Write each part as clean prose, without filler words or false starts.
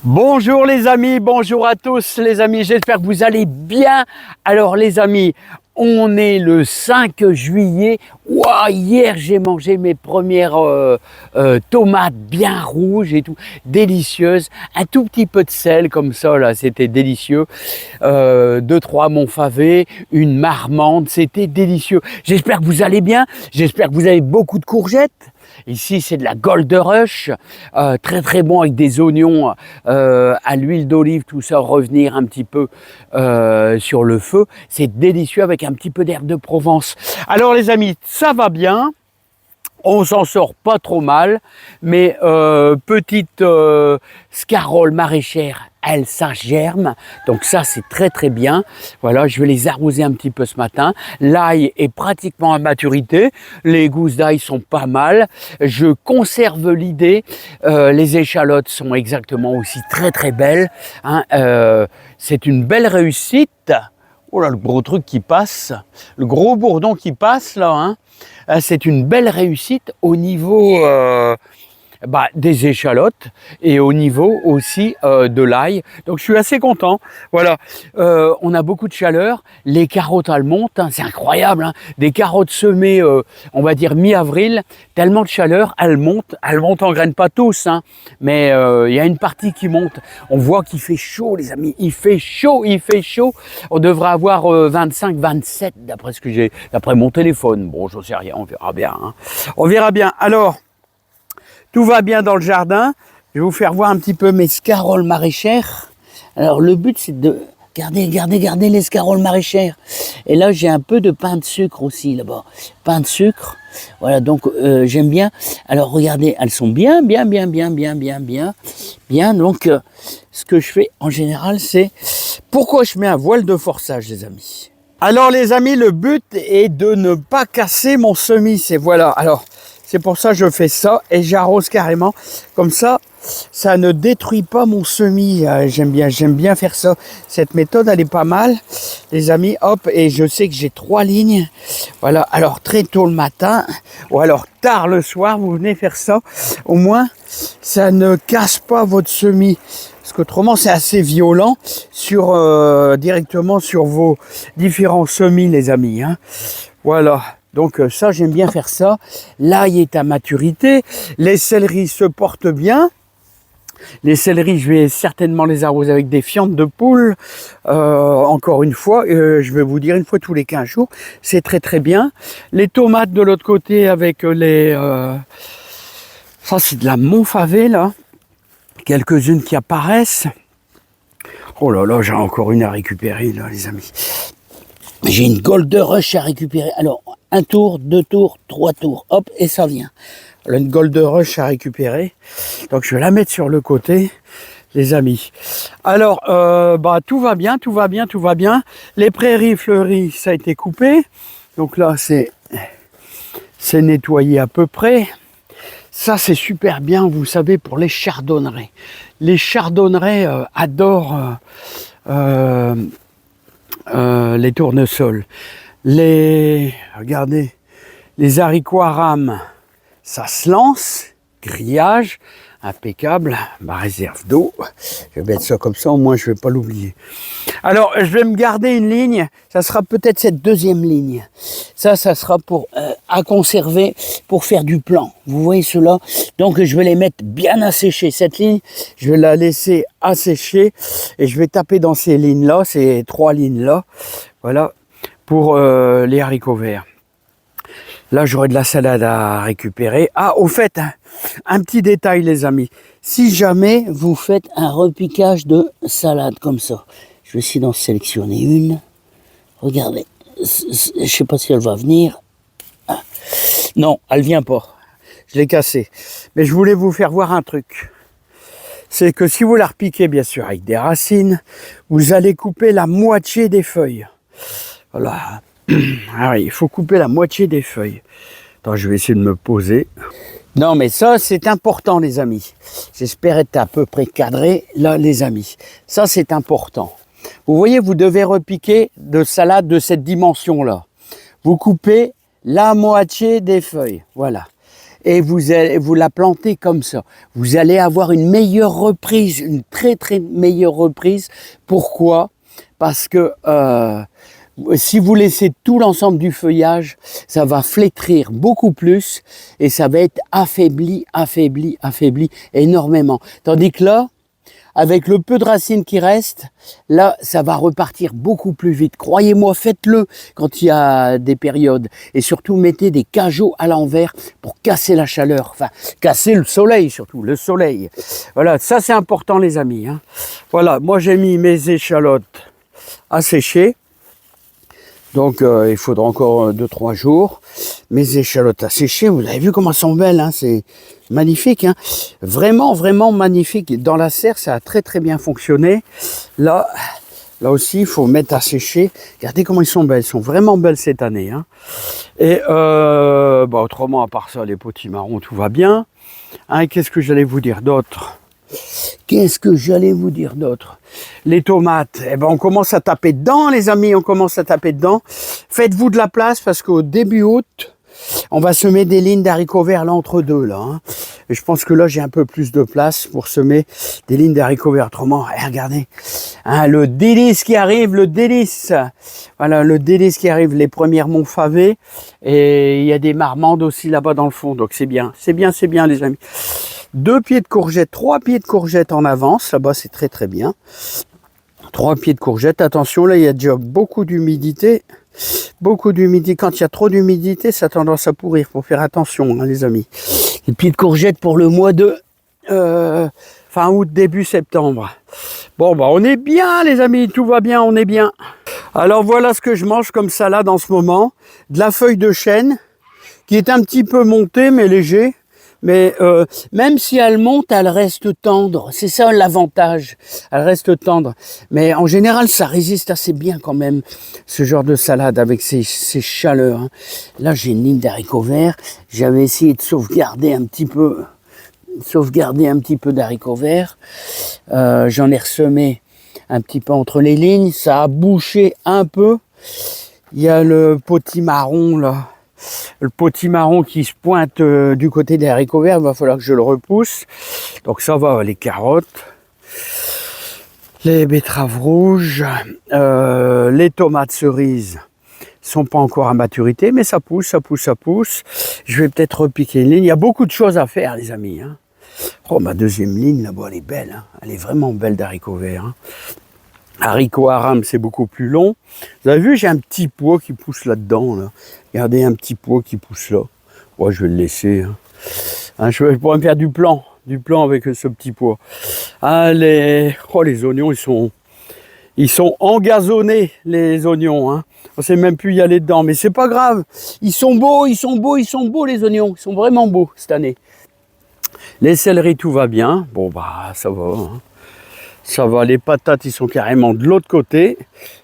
Bonjour les amis, bonjour à tous les amis, j'espère que vous allez bien. Alors les amis, on est le 5 juillet. Wow, hier j'ai mangé mes premières tomates bien rouges et tout, délicieuses. Un tout petit peu de sel comme ça là, c'était délicieux. Deux, trois montfavet, une marmande, c'était délicieux. J'espère que vous allez bien, j'espère que vous avez beaucoup de courgettes. Ici, c'est de la Gold Rush, très très bon avec des oignons à l'huile d'olive, tout ça, revenir un petit peu sur le feu. C'est délicieux avec un petit peu d'herbe de Provence. Alors les amis, ça va bien. On s'en sort pas trop mal, mais petite scarole maraîchère, elle, ça germe. Donc ça, c'est très très bien. Voilà, je vais les arroser un petit peu ce matin. L'ail est pratiquement à maturité. Les gousses d'ail sont pas mal. Je conserve l'idée. Les échalotes sont exactement aussi très très belles. Hein. C'est une belle réussite. Oh là, le gros truc qui passe. Le gros bourdon qui passe là, hein. C'est une belle réussite au niveau des échalotes et au niveau aussi de l'ail. Donc je suis assez content. Voilà, on a beaucoup de chaleur. Les carottes, elles montent, hein, c'est incroyable. Hein. Des carottes semées, on va dire mi-avril, tellement de chaleur, elles montent en graines, pas tous, hein, mais il y a une partie qui monte. On voit qu'il fait chaud, les amis. Il fait chaud, il fait chaud. On devrait avoir 25, 27 d'après ce que j'ai, d'après mon téléphone. Bon, j'en sais rien, on verra bien. Hein. On verra bien. Alors, tout va bien dans le jardin. Je vais vous faire voir un petit peu mes scaroles maraîchères. Alors le but c'est de garder les scaroles maraîchères. Et là j'ai un peu de pain de sucre aussi là-bas. Pain de sucre. Voilà, donc j'aime bien. Alors regardez, elles sont bien. Donc ce que je fais en général c'est... Pourquoi je mets un voile de forçage les amis? Alors les amis, le but est de ne pas casser mon semis. C'est voilà, alors... C'est pour ça que je fais ça et j'arrose carrément. Comme ça, ça ne détruit pas mon semis. J'aime bien faire ça. Cette méthode, elle est pas mal, les amis. Hop, et je sais que j'ai 3 lignes. Voilà, alors très tôt le matin ou alors tard le soir, vous venez faire ça. Au moins, ça ne casse pas votre semis. Parce qu'autrement, c'est assez violent directement sur vos différents semis, les amis. Hein. Voilà. Donc ça, j'aime bien faire ça. L'ail est à maturité. Les céleris se portent bien. Les céleris, je vais certainement les arroser avec des fientes de poule. Encore une fois, je vais vous dire une fois tous les 15 jours. C'est très très bien. Les tomates de l'autre côté avec les... ça, c'est de la montfavet, là. Quelques-unes qui apparaissent. Oh là là, j'ai encore une à récupérer, là, les amis. J'ai une Gold Rush à récupérer. Alors, 1 tour, 2 tours, 3 tours. Hop, et ça vient. Alors, une Gold Rush à récupérer. Donc, je vais la mettre sur le côté, les amis. Alors, tout va bien. Les prairies fleuries, ça a été coupé. Donc là, c'est nettoyé à peu près. Ça, c'est super bien, vous savez, pour les chardonnerets. Les chardonnerets adorent... les tournesols, regardez, les haricots à rames, ça se lance, grillage, impeccable, ma réserve d'eau, je vais mettre ça comme ça, au moins je ne vais pas l'oublier. Alors, je vais me garder une ligne, ça sera peut-être cette deuxième ligne, ça sera pour à conserver, pour faire du plan, vous voyez cela, donc je vais les mettre bien asséchés, cette ligne, je vais la laisser assécher, et je vais taper dans ces lignes-là, ces 3 lignes-là, voilà, pour les haricots verts. Là, j'aurai de la salade à récupérer. Ah, au fait, un petit détail, les amis. Si jamais vous faites un repiquage de salade comme ça, je vais essayer d'en sélectionner une. Regardez, je ne sais pas si elle va venir. Ah. Non, elle ne vient pas. Je l'ai cassée. Mais je voulais vous faire voir un truc. C'est que si vous la repiquez, bien sûr, avec des racines, vous allez couper la moitié des feuilles. Voilà. Ah oui, il faut couper la moitié des feuilles. Attends, je vais essayer de me poser. Non, mais ça, c'est important, les amis. J'espère être à peu près cadré, là, les amis. Ça, c'est important. Vous voyez, vous devez repiquer de salade de cette dimension-là. Vous coupez la moitié des feuilles, voilà. et vous la plantez comme ça. Vous allez avoir une meilleure reprise, une très très meilleure reprise. Pourquoi? Parce que si vous laissez tout l'ensemble du feuillage, ça va flétrir beaucoup plus et ça va être affaibli énormément. Tandis que là, avec le peu de racines qui restent, là, ça va repartir beaucoup plus vite. Croyez-moi, faites-le quand il y a des périodes. Et surtout, mettez des cajots à l'envers pour casser la chaleur. Enfin, casser le soleil surtout, le soleil. Voilà, ça c'est important les amis. Hein. Voilà, moi j'ai mis mes échalotes à sécher. Donc il faudra encore 2-3 jours. Mes échalotes à sécher, vous avez vu comment elles sont belles, hein, c'est magnifique. Hein. Vraiment, vraiment magnifique. Dans la serre, ça a très très bien fonctionné. Là aussi, il faut mettre à sécher. Regardez comment ils sont belles, elles sont vraiment belles cette année. Hein. Et autrement, à part ça, les potimarrons, tout va bien. Hein, qu'est-ce que j'allais vous dire d'autre? Les tomates, eh ben on commence à taper dedans les amis, on commence à taper dedans. Faites-vous de la place parce qu'au début août, on va semer des lignes d'haricots verts là entre deux là. Hein. Et je pense que là j'ai un peu plus de place pour semer des lignes d'haricots verts. Autrement, regardez, hein, le délice qui arrive, le délice. Voilà, le délice qui arrive, les premières montfavées. Et il y a des marmandes aussi là-bas dans le fond, donc c'est bien les amis. 2 pieds de courgettes, 3 pieds de courgettes en avance, là-bas c'est très très bien. 3 pieds de courgettes, attention là il y a déjà beaucoup d'humidité. Quand il y a trop d'humidité, ça a tendance à pourrir, faut faire attention hein, les amis. Les pieds de courgettes pour le mois de fin août, début septembre. Bon bah on est bien les amis, tout va bien, on est bien. Alors voilà ce que je mange comme salade en ce moment. De la feuille de chêne, qui est un petit peu montée mais léger. Mais même si elle monte, elle reste tendre. C'est ça l'avantage. Elle reste tendre. Mais en général, ça résiste assez bien quand même, ce genre de salade avec ces chaleurs. Hein. Là, j'ai une ligne d'haricots verts. J'avais essayé de sauvegarder un petit peu d'haricots verts. J'en ai ressemé un petit peu entre les lignes. Ça a bouché un peu. Il y a le potimarron là. Le potimarron qui se pointe du côté des haricots verts, il va falloir que je le repousse. Donc ça va, les carottes, les betteraves rouges, les tomates cerises sont pas encore à maturité, mais ça pousse. Je vais peut-être repiquer une ligne. Il y a beaucoup de choses à faire, les amis. Hein. Oh, ma deuxième ligne, là-bas, elle est belle. Hein. Elle est vraiment belle d'haricots verts. Hein. Haricots à rame, c'est beaucoup plus long. Vous avez vu, j'ai un petit pois qui pousse là-dedans. Là. Regardez, un petit pois qui pousse là. Ouais, je vais le laisser. Hein, je pourrais me faire du plan avec ce petit pois. Ah, les oignons, ils sont engazonnés, les oignons. Hein. On ne sait même plus y aller dedans, mais c'est pas grave. Ils sont beaux, les oignons. Ils sont vraiment beaux cette année. Les céleris, tout va bien. Bon, bah, ça va. Hein. Ça va, les patates, ils sont carrément de l'autre côté,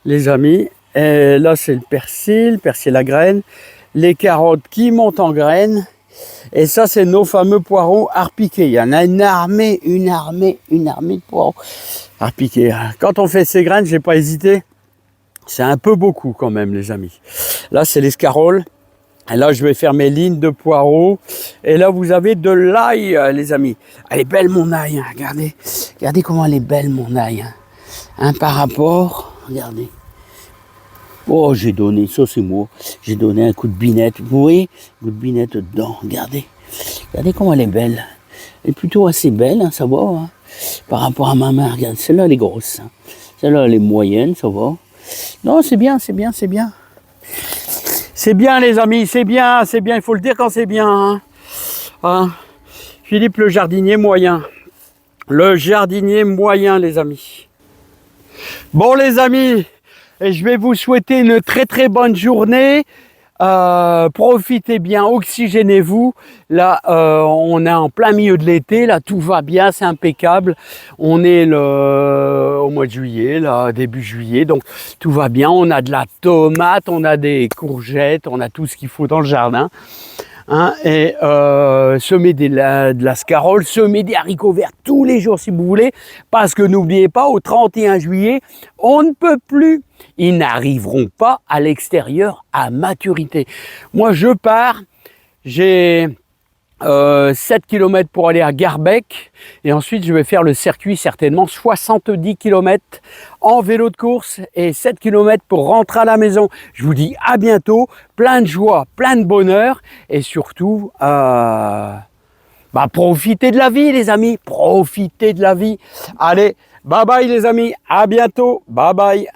les amis. Et là, c'est le persil à graines. Les carottes qui montent en graines. Et ça, c'est nos fameux poireaux à repiquer. Il y en a une armée de poireaux à repiquer. Quand on fait ces graines, j'ai pas hésité. C'est un peu beaucoup quand même, les amis. Là, c'est l'escarole. Et là, je vais faire mes lignes de poireaux. Et là, vous avez de l'ail, les amis. Elle est belle, mon ail. Hein. Regardez comment elle est belle, mon ail. Hein. Hein, par rapport, regardez. Oh, j'ai donné, ça c'est moi. J'ai donné un coup de binette. Vous voyez, un coup de binette dedans. Regardez comment elle est belle. Elle est plutôt assez belle, hein, ça va. Hein. Par rapport à ma main, regarde, celle-là, elle est grosse. Hein. Celle-là, elle est moyenne, ça va. Non, c'est bien. C'est bien les amis, c'est bien, il faut le dire quand c'est bien. Hein. Hein. Philippe le jardinier moyen. Les amis. Bon les amis, je vais vous souhaiter une très très bonne journée. Profitez bien, oxygénez-vous. Là, on est en plein milieu de l'été, là tout va bien, c'est impeccable. On est au mois de juillet, là, début juillet, donc tout va bien. On a de la tomate, on a des courgettes, on a tout ce qu'il faut dans le jardin. Hein, et semez de la scarole, semez des haricots verts tous les jours si vous voulez, parce que n'oubliez pas, au 31 juillet, on ne peut plus. Ils n'arriveront pas à l'extérieur à maturité. Moi, je pars, j'ai 7 km pour aller à Garbec et ensuite je vais faire le circuit certainement 70 km en vélo de course et 7 km pour rentrer à la maison. Je vous dis à bientôt, plein de joie, plein de bonheur et surtout profitez de la vie les amis, profitez de la vie. Allez, bye bye les amis, à bientôt, bye bye.